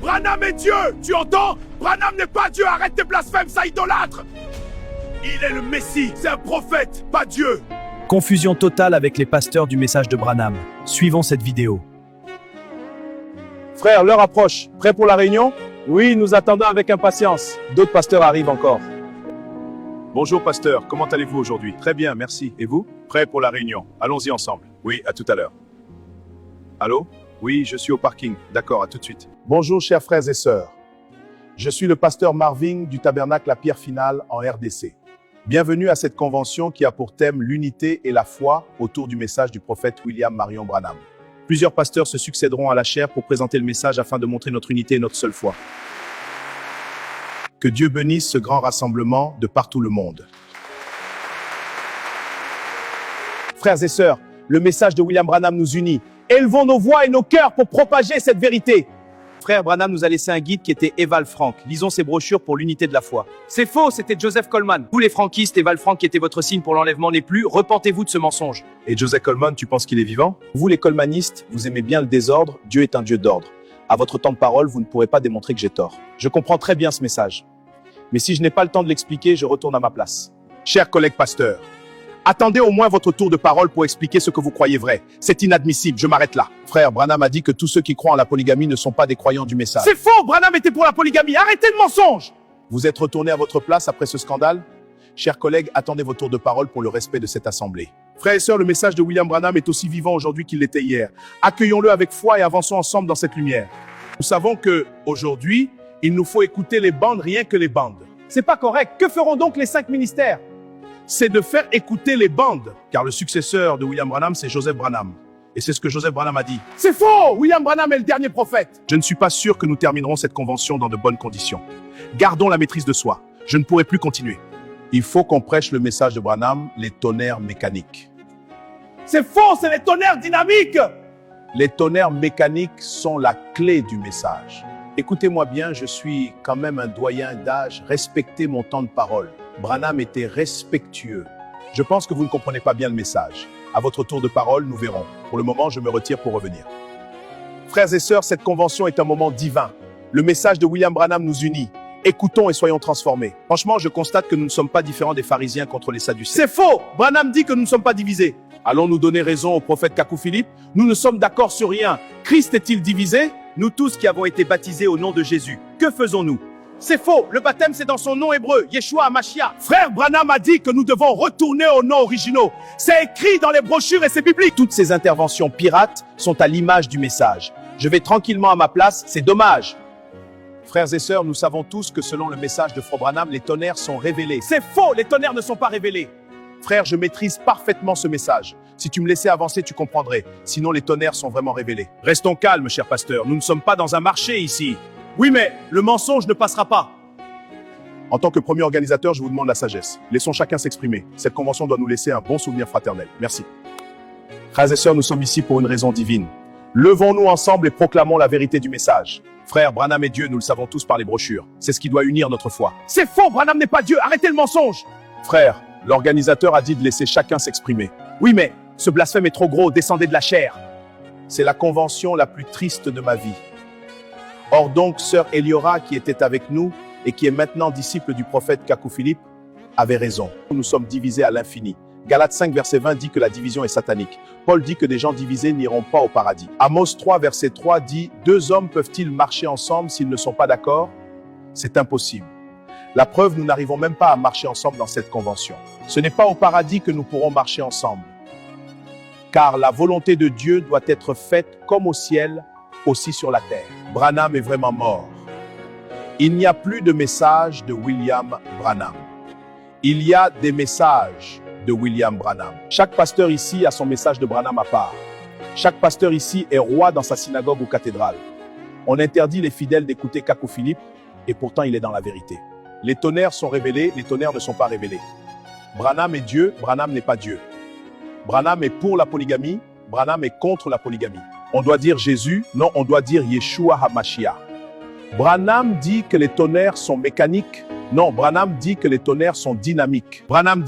Branham est Dieu. Tu entends? Branham n'est pas Dieu. Arrête tes blasphèmes, ça idolâtre. Il est le Messie. C'est un prophète, pas Dieu. Confusion totale avec les pasteurs du message de Branham. Suivons cette vidéo. Frères, l'heure approche. Prêt pour la réunion? Oui, nous attendons avec impatience. D'autres pasteurs arrivent encore. Bonjour pasteur, comment allez-vous aujourd'hui? Très bien, merci. Et vous? Prêt pour la réunion. Allons-y ensemble. Oui, à tout à l'heure. Allô? Oui, je suis au parking. D'accord, à tout de suite. Bonjour chers frères et sœurs. Je suis le pasteur Marvin du Tabernacle La Pierre Finale en RDC. Bienvenue à cette convention qui a pour thème l'unité et la foi autour du message du prophète William Marion Branham. Plusieurs pasteurs se succéderont à la chaire pour présenter le message afin de montrer notre unité et notre seule foi. Que Dieu bénisse ce grand rassemblement de partout le monde. Frères et sœurs, le message de William Branham nous unit. Élevons nos voix et nos cœurs pour propager cette vérité. Frère Branham nous a laissé un guide qui était Eval Frank. Lisons ses brochures pour l'unité de la foi. C'est faux, c'était Joseph Coleman. Vous les franquistes, Eval Frank qui était votre signe pour l'enlèvement n'est plus. Repentez-vous de ce mensonge. Et Joseph Coleman, tu penses qu'il est vivant? Vous les colmanistes, vous aimez bien le désordre, Dieu est un Dieu d'ordre. À votre temps de parole, vous ne pourrez pas démontrer que j'ai tort. Je comprends très bien ce message. Mais si je n'ai pas le temps de l'expliquer, je retourne à ma place. Chers collègues pasteurs, attendez au moins votre tour de parole pour expliquer ce que vous croyez vrai. C'est inadmissible, je m'arrête là. Frère, Branham a dit que tous ceux qui croient en la polygamie ne sont pas des croyants du message. C'est faux, Branham était pour la polygamie, arrêtez le mensonge! Vous êtes retourné à votre place après ce scandale? Chers collègues, attendez vos tours de parole pour le respect de cette assemblée. Frères et sœurs, le message de William Branham est aussi vivant aujourd'hui qu'il l'était hier. Accueillons-le avec foi et avançons ensemble dans cette lumière. Nous savons que, aujourd'hui, il nous faut écouter les bandes, rien que les bandes. C'est pas correct. Que feront donc les 5 ministères? C'est de faire écouter les bandes, car le successeur de William Branham, c'est Joseph Branham. Et c'est ce que Joseph Branham a dit. C'est faux! William Branham est le dernier prophète. Je ne suis pas sûr que nous terminerons cette convention dans de bonnes conditions. Gardons la maîtrise de soi. Je ne pourrai plus continuer. Il faut qu'on prêche le message de Branham, les tonnerres mécaniques. C'est faux, c'est les tonnerres dynamiques! Les tonnerres mécaniques sont la clé du message. Écoutez-moi bien, je suis quand même un doyen d'âge. Respectez mon temps de parole. Branham était respectueux. Je pense que vous ne comprenez pas bien le message. À votre tour de parole, nous verrons. Pour le moment, je me retire pour revenir. Frères et sœurs, cette convention est un moment divin. Le message de William Branham nous unit. Écoutons et soyons transformés. Franchement, je constate que nous ne sommes pas différents des pharisiens contre les sadducéens. C'est faux! Branham dit que nous ne sommes pas divisés. Allons-nous donner raison au prophète Kakou Philippe? Nous ne sommes d'accord sur rien. Christ est-il divisé? Nous tous qui avons été baptisés au nom de Jésus, que faisons-nous? C'est faux! Le baptême, c'est dans son nom hébreu, Yeshua HaMashiach. Frère Branham a dit que nous devons retourner aux noms originaux. C'est écrit dans les brochures et c'est biblique. Toutes ces interventions pirates sont à l'image du message. Je vais tranquillement à ma place, c'est dommage. Frères et sœurs, nous savons tous que selon le message de Frère Branham, les tonnerres sont révélés. C'est faux! Les tonnerres ne sont pas révélés. Frère, je maîtrise parfaitement ce message. Si tu me laissais avancer, tu comprendrais. Sinon, les tonnerres sont vraiment révélés. Restons calmes, cher pasteur. Nous ne sommes pas dans un marché ici. Oui, mais le mensonge ne passera pas. En tant que premier organisateur, je vous demande la sagesse. Laissons chacun s'exprimer. Cette convention doit nous laisser un bon souvenir fraternel. Merci. Frères et sœurs, nous sommes ici pour une raison divine. Levons-nous ensemble et proclamons la vérité du message. Frère, Branham est Dieu, nous le savons tous par les brochures. C'est ce qui doit unir notre foi. C'est faux! Branham n'est pas Dieu! Arrêtez le mensonge! Frère, l'organisateur a dit de laisser chacun s'exprimer. Oui, mais ce blasphème est trop gros, descendez de la chair. C'est la convention la plus triste de ma vie. Or donc, sœur Eliora, qui était avec nous et qui est maintenant disciple du prophète Kakou Philippe, avait raison. Nous sommes divisés à l'infini. Galates 5, verset 20 dit que la division est satanique. Paul dit que des gens divisés n'iront pas au paradis. Amos 3, verset 3 dit « Deux hommes peuvent-ils marcher ensemble s'ils ne sont pas d'accord ?» C'est impossible. La preuve, nous n'arrivons même pas à marcher ensemble dans cette convention. Ce n'est pas au paradis que nous pourrons marcher ensemble. Car la volonté de Dieu doit être faite comme au ciel, aussi sur la terre. Branham est vraiment mort. Il n'y a plus de message de William Branham. Il y a des messages de William Branham. Chaque pasteur ici a son message de Branham à part. Chaque pasteur ici est roi dans sa synagogue ou cathédrale. On interdit les fidèles d'écouter Kakou Philippe et pourtant il est dans la vérité. Les tonnerres sont révélés, les tonnerres ne sont pas révélés. Branham est Dieu, Branham n'est pas Dieu. Branham est pour la polygamie, Branham est contre la polygamie. On doit dire Jésus, non, on doit dire Yeshua HaMashiach. Branham dit que les tonnerres sont mécaniques, non, Branham dit que les tonnerres sont dynamiques. Branham dit